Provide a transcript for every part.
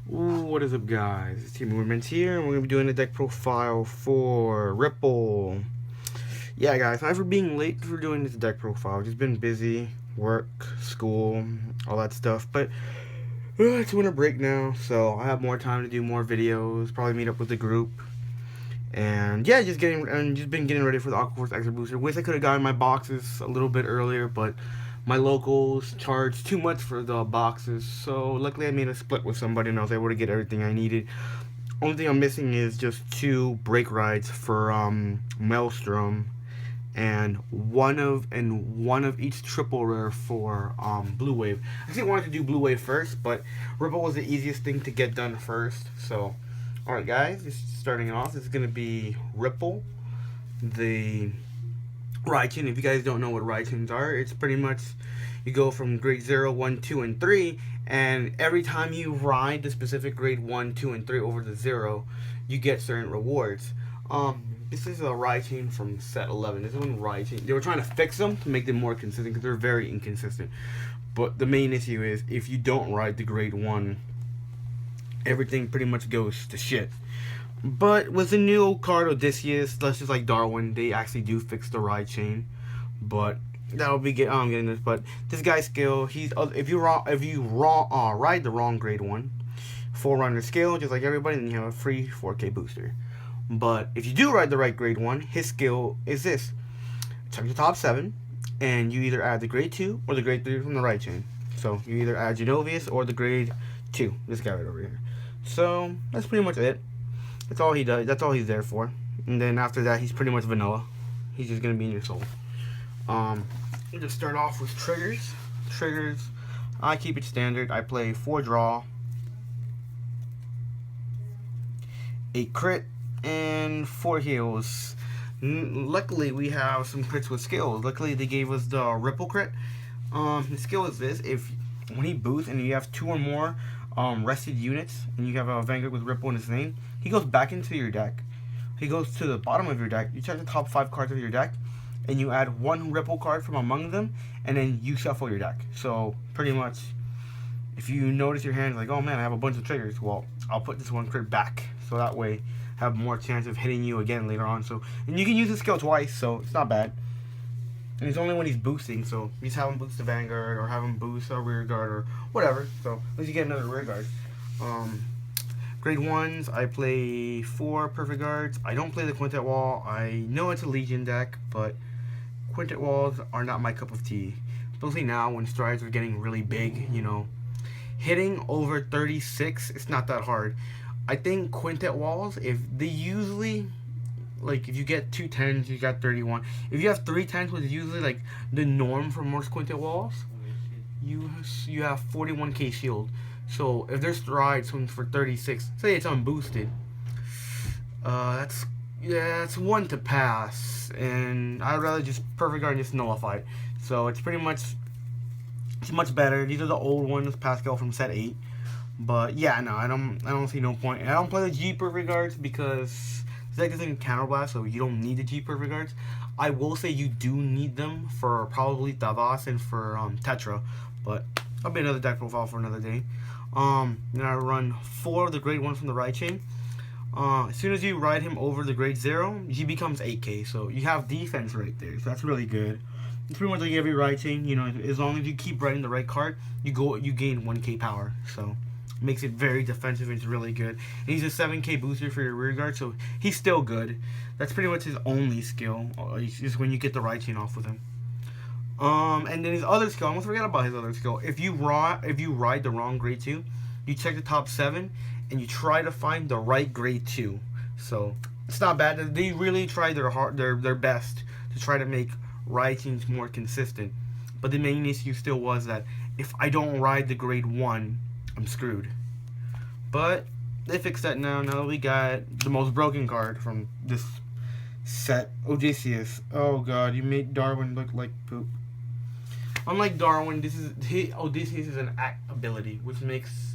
Ooh, what is up, guys? It's Team Movements here, and we're gonna be doing a deck profile for Ripple. Yeah, guys, sorry for being late for doing this deck profile. Just been busy, work, school, all that stuff. But it's winter break now, so I have more time to do more videos. Probably meet up with the group, and yeah, just been getting ready for the Aquaforce Extra Booster. Wish I could have gotten my boxes a little bit earlier, but my locals charged too much for the boxes, so luckily I made a split with somebody and I was able to get everything I needed. Only thing I'm missing is just 2 break rides for Maelstrom and one of each triple rare for Blue Wave. I actually wanted to do Blue Wave first, but Ripple was the easiest thing to get done first. So, alright guys, just starting off, this is gonna be Ripple, the Raichen. If you guys don't know what Raichens are, it's pretty much you go from grade 0, 1, 2, and 3, and every time you ride the specific grade 1, 2, and 3 over the 0, you get certain rewards. This is a Raichen from set 11. This is one Raichen. They were trying to fix them to make them more consistent because they're very inconsistent. But the main issue is if you don't ride the grade 1, everything pretty much goes to shit. But with the new card Odysseus, that's just like Darwin, they actually do fix the ride chain. But that'll be I'm getting this. But this guy's skill, if you ride the wrong grade 1, Forerunner skill, just like everybody, then you have a free 4K booster. But if you do ride the right grade 1, his skill is this: check the top 7, and you either add the grade 2 or the grade 3 from the right chain. So you either add Genovius or the grade 2, this guy right over here. So that's pretty much it. That's all he does. That's all he's there for. And then after that, he's pretty much vanilla. He's just gonna be in your soul. We'll just start off with triggers. Triggers. I keep it standard. I play 4 draw, 8 crit, and 4 heals. Luckily, we have some crits with skills. Luckily, they gave us the Ripple crit. The skill is this: when he boosts and you have 2 or more rested units, and you have a Vanguard with Ripple in his name, he goes back into your deck. He goes to the bottom of your deck. You check the top 5 cards of your deck, and you add 1 Ripple card from among them, and then you shuffle your deck. So pretty much, if you notice your hand like, oh man, I have a bunch of triggers, well, I'll put this 1 crit back, so that way I have more chance of hitting you again later on. So, and you can use the skill twice, so it's not bad. And it's only when he's boosting, so you just have him boost the Vanguard, or have him boost a rear guard, or whatever. So at least you get another rear guard. Grade 1s, I play 4 Perfect Guards. I don't play the Quintet Wall. I know it's a Legion deck, but Quintet Walls are not my cup of tea. Especially now when strides are getting really big, you know. Hitting over 36, it's not that hard. I think Quintet Walls, if they usually, like, if you get 2 10s, you got 31. If you have 3 10s, which is usually like the norm for most Quintet Walls, you have 41k shield. So if there's strides for 36, say it's unboosted, that's 1 to pass, and I'd rather just Perfect Guard and just nullify it. So it's pretty much, it's much better. These are the old ones, Pascal from set 8. But yeah, no, I don't see no point. And I don't play the G Perfect Guards because this deck doesn't counterblast, so you don't need the G Perfect Guards. I will say you do need them for probably Tavas and for Tetra, but that'll be another deck profile for another day. Then I run 4 of the grade 1 from the right chain. As soon as you ride him over the grade 0, he becomes 8k, so you have defense right there, so that's really good. It's pretty much like every right chain, you know, as long as you keep riding the right card, you gain 1k power, so makes it very defensive and it's really good. And he's a 7k booster for your rear guard, so he's still good. That's pretty much his only skill, is when you get the right chain off with him. And then his other skill, I almost forgot about his other skill. If you ride the wrong grade 2, you check the top 7 and you try to find the right grade 2. So it's not bad. They really try their best to try to make Raichens more consistent. But the main issue still was that if I don't ride the grade 1, I'm screwed. But they fixed that now. Now we got the most broken card from this set, Odysseus. Oh god, you made Darwin look like poop. Unlike Darwin, Odysseus is an act ability, which makes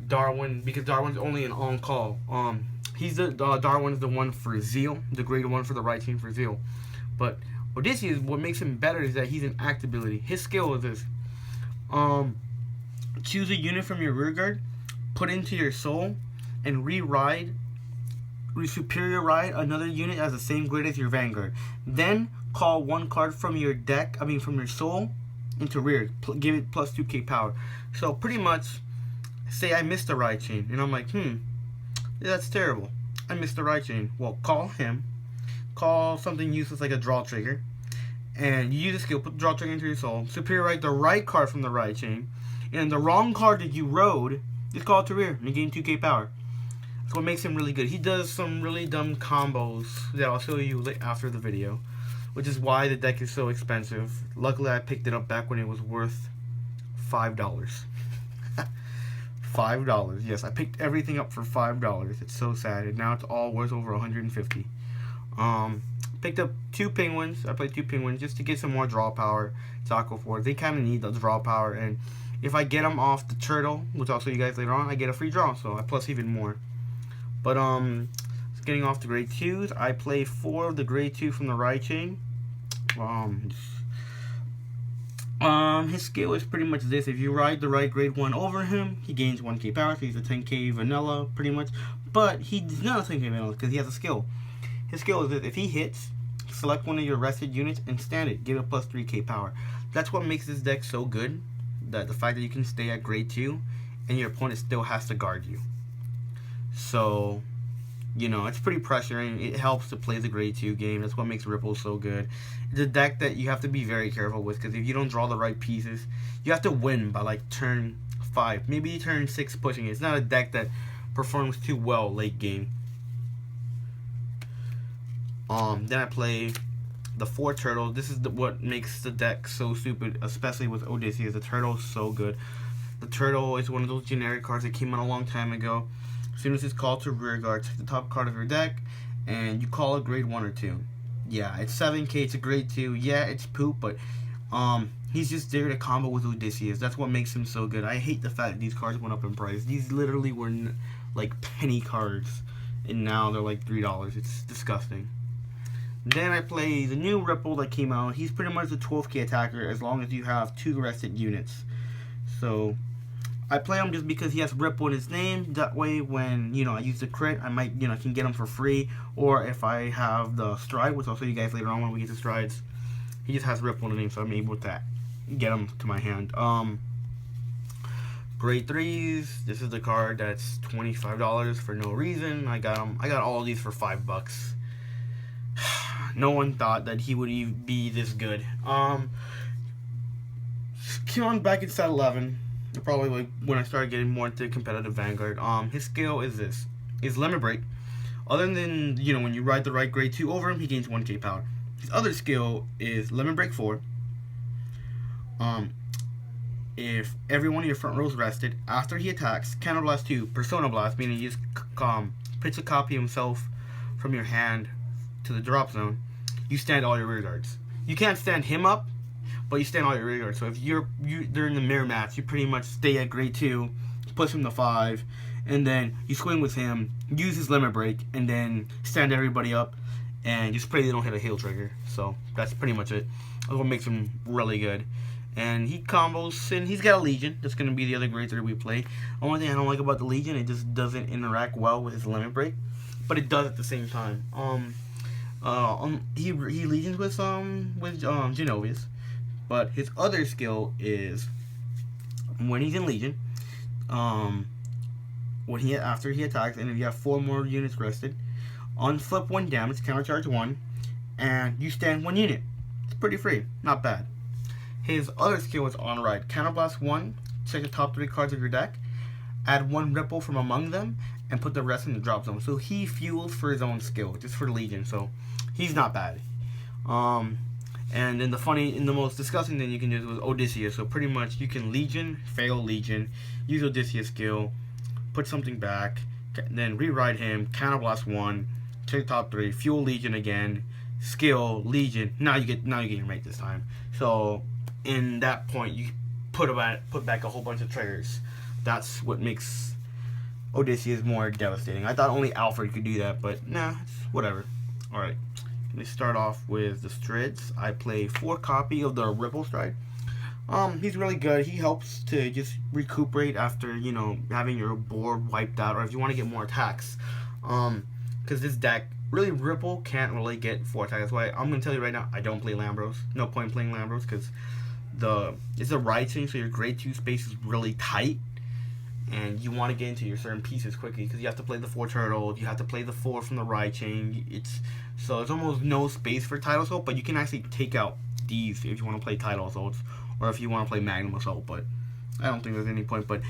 Darwin, because Darwin's only an on-call. Darwin's the one for Zeal, the grade 1 for the right team for Zeal. But Odysseus, what makes him better is that he's an act ability. His skill is this: choose a unit from your rear guard, put into your soul and superior ride another unit as the same grade as your Vanguard. Then call one card from your deck, from your soul, into rear. Give it plus 2k power. So pretty much, say I missed the ride chain, and I'm like, that's terrible. I missed the ride chain. Well, call him. Call something useless like a draw trigger. And you use the skill, put the draw trigger into your soul. Superior ride the right card from the ride chain. And the wrong card that you rode, just call it to rear and gain 2k power. That's what makes him really good. He does some really dumb combos that I'll show you after the video, which is why the deck is so expensive. Luckily, I picked it up back when it was worth $5. $5. Yes, I picked everything up for $5. It's so sad. And now it's all worth over $150. Picked up 2 penguins. I played 2 penguins just to get some more draw power. Taco 4. They kind of need the draw power, and if I get them off the turtle, which I'll show you guys later on, I get a free draw, so I plus even more. But getting off the grade 2s, I play 4 of the grade 2 from the ride chain. His skill is pretty much this: if you ride the right grade 1 over him, he gains 1k power, so he's a 10k vanilla pretty much. But he's not a 10k vanilla because he has a skill. His skill is this: if he hits, select one of your rested units and stand it. Give it plus 3k power. That's what makes this deck so good. That the fact that you can stay at grade 2 and your opponent still has to guard you. So, it's pretty pressuring. It helps to play the grade 2 game. That's what makes Ripple so good. It's a deck that you have to be very careful with, because if you don't draw the right pieces, you have to win by like turn 5, maybe turn 6 pushing it. It's not a deck that performs too well late game. Then I play the 4 turtles. This is what makes the deck so stupid, especially with Odysseus. The turtle is so good. The turtle is one of those generic cards that came out a long time ago. As soon as it's called to rear guard, take the top card of your deck, and you call it grade 1 or 2. Yeah, it's 7k, it's a grade 2. Yeah, it's poop, but he's just there to combo with Odysseus. That's what makes him so good. I hate the fact that these cards went up in price. These literally were like penny cards, and now they're like $3. It's disgusting. Then I play the new Ripple that came out. He's pretty much a 12k attacker as long as you have 2 rested units. So I play him just because he has Ripple in his name. That way when, I use the crit, I might, can get him for free. Or if I have the stride, which I'll show you guys later on when we get to strides, he just has Ripple in the name, so I'm able to get him to my hand. Grade 3s, this is the card that's $25 for no reason. I got all of these for $5. No one thought that he would even be this good. Came on back in set 11. Probably like when I started getting more into competitive Vanguard. His skill is this: is Limit Break. Other than when you ride the right grade 2 over him, he gains 1k power. His other skill is Limit Break 4. If every one of your front rows rested, after he attacks, Counter Blast 2, Persona Blast, meaning you just pitch a copy himself from your hand to the drop zone, you stand all your rear guards. You can't stand him up, but you stand all your rear guards. So if they're in the mirror match, you pretty much stay at grade 2, push him to 5, and then you swing with him, use his Limit Break, and then stand everybody up, and just pray they don't hit a heal trigger. So that's pretty much it. That's what makes him really good. And he combos, and he's got a Legion. That's going to be the other grade 3 we play. Only thing I don't like about the Legion, it just doesn't interact well with his Limit Break, but it does at the same time. He Legions with Genovius, but his other skill is when he's in Legion, after he attacks, and if you have 4 more units rested, unflip 1 damage, countercharge 1, and you stand 1 unit. It's pretty free, not bad. His other skill is on ride. Counterblast 1, check the top 3 cards of your deck, add 1 Ripple from among them, and put the rest in the drop zone. So he fuels for his own skill, just for Legion. So he's not bad. And then the most disgusting thing you can do is Odysseus. So pretty much you can Legion, fail Legion, use Odysseus skill, put something back, then rewrite him, counterblast 1, check top 3, fuel Legion again, skill Legion. Now you get your mate this time. So in that point you put back a whole bunch of triggers. That's what makes Odysseus more devastating. I thought only Alfred could do that, but nah, it's whatever. Alright, let me start off with the strids. I play 4 copy of the Ripple Stride. He's really good. He helps to just recuperate after, you know, having your board wiped out, or if you want to get more attacks. Because this deck, really, Ripple can't really get 4 attacks. That's why I'm going to tell you right now, I don't play Lambros. No point playing Lambros, because it's a right chain, so your grade 2 space is really tight. And you want to get into your certain pieces quickly, because you have to play the 4 turtles, you have to play the 4 from the right chain. So it's almost no space for Tidal Assault, but you can actually take out these if you want to play Tidal Assaults, or if you want to play Magnum Assault, but I don't think there's any point. But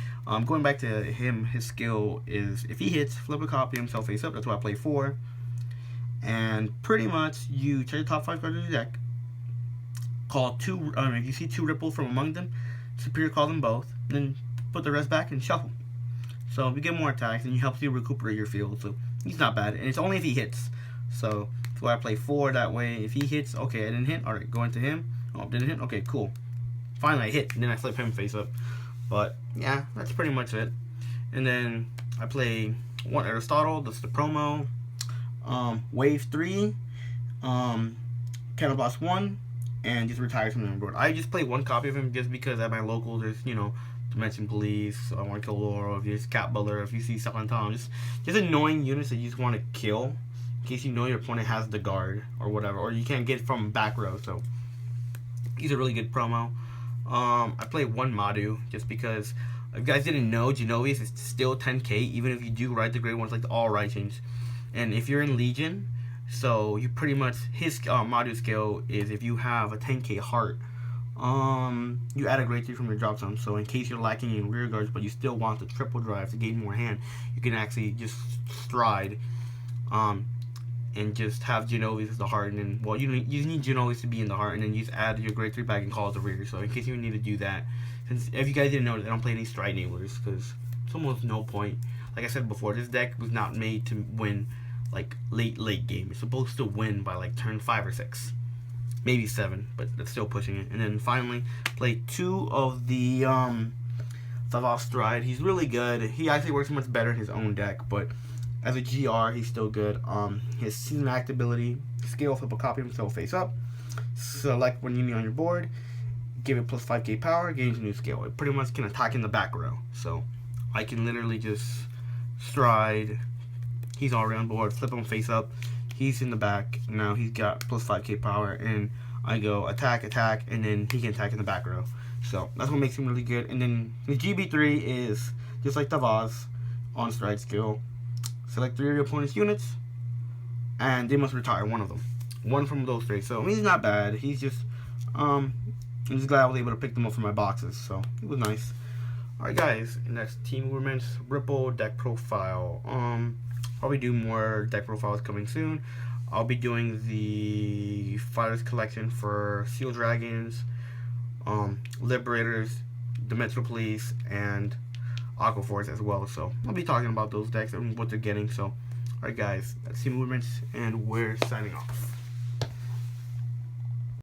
going back to him, his skill is, if he hits, flip a copy himself face up. That's why I play 4. And pretty much, you check the top 5 cards of your deck, call 2, if you see 2 Ripple from among them, Superior call them both, then put the rest back and shuffle. So you get more attacks, and he helps you recuperate your field, so he's not bad. And it's only if he hits. So that's why I play 4 that way. If he hits, okay, I didn't hit, alright, go into him. Oh, didn't hit? Okay, cool. Finally I hit, and then I flip him face up. But yeah, that's pretty much it. And then I play 1 Aristotle, that's the promo. Wave 3, Counterblast 1, and just retires from the board. I just play 1 copy of him just because at my local there's, you know, Dimension Police, I want to kill Laurel, if there's Cat Butler, if you see Silent Tom, just annoying units that you just want to kill in case you know your opponent has the guard or whatever, or you can't get from back row. So he's a really good promo. I play 1 Madu just because, if you guys didn't know, Genovius is still 10k even if you do ride the great ones like the all right chains. And if you're in Legion, so you pretty much, his Madu skill is if you have a 10k heart, you add a grade 3 from your drop zone. So in case you're lacking in rear guards but you still want the triple drive to gain more hand, you can actually just stride and just have Genovius as the heart, and then, well, you need Genovius to be in the heart, and then you just add your grade 3 back and call it the rear. So in case you need to do that, since if you guys didn't know, I don't play any stride enablers because it's almost no point. Like I said before, this deck was not made to win like late game. It's supposed to win by like turn 5 or 6, maybe 7, but that's still pushing it. And then finally play 2 of the Thavas Stride. He's really good. He actually works much better in his own deck, but as a GR, he's still good. His Season Act ability, skill, flip a copy of himself face up, select one unit on your board, give it plus 5k power, gains a new skill. It pretty much can attack in the back row. So I can literally just stride. He's already on board, flip him face up. He's in the back. Now he's got plus 5k power, and I go attack, and then he can attack in the back row. So that's what makes him really good. And then the GB3 is just like the Vaz on stride skill. Select 3 of your opponent's units, and they must retire 1 of them. 1 from those 3. So he's not bad. He's just, I'm just glad I was able to pick them up from my boxes. So it was nice. Alright guys, next team movements, Ripple deck profile. I'll be doing more deck profiles coming soon. I'll be doing the Fighters collection for Seal Dragons, Liberators, Dimensional Police, and Aquaforce as well. So I'll be talking about those decks and what they're getting. So alright guys, that's team movements, and we're signing off.